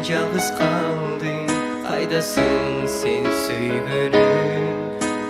жалгыз калдым, кайдасың сен сүйгөнүм?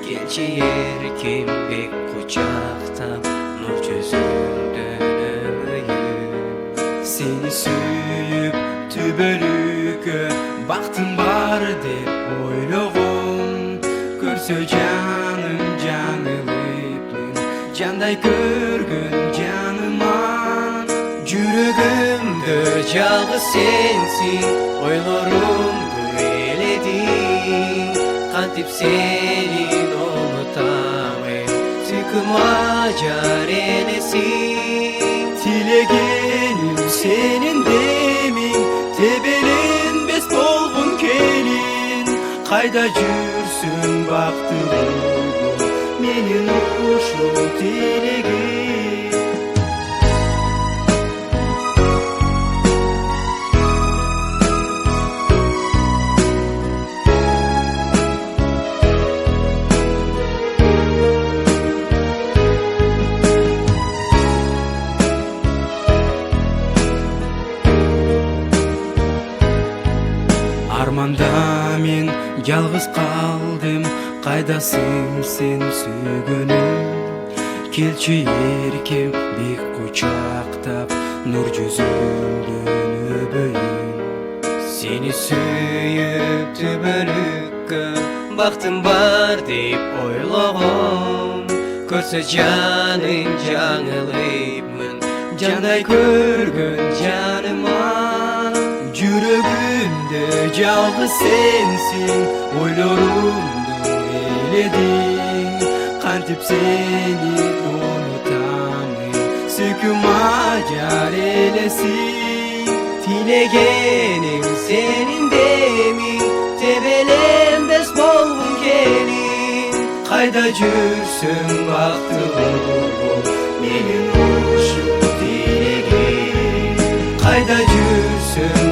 Келчи эркем бек кучактап, нур жүзүңдөн өбөйүм. Сени сүйүп түбөлүккө бактым бар деп ойлогом. Көрсө жаным жаңылыпмын, жандай көргөн жаныман. Жүрөгүмдө жалгыз сенсиң, ойлорумду эледиң. Кантип сени унутамын, сүйкүм ажар элесиң. Тилегеним сенин демиң, тебеленбес болгон келин. Кайда жүрсүң бактылуу, менин ушул тилегим. Арманда мен жалгыз калдым, кайдасың сен сүйгөнүм? Келчи эркем бек кучактап, нур жүзүңдөн өбөйүм. Сени сүйүп түбөлүккө бактым бар деп ойлогом. Көрсө жаным жаңылыпмын, жандай көргөн жаныман. Жүрөгүмдө жалгыз сенсиң, ойлорумду эледиң. Кантип сени унутамын, сүйкүм ажар элесиң. Тилегеним сенин демиң, тебеленбес болгон келин. Кайда жүрсүң бактылуу бол, менин ушул тилегим. Кайда жүрсүң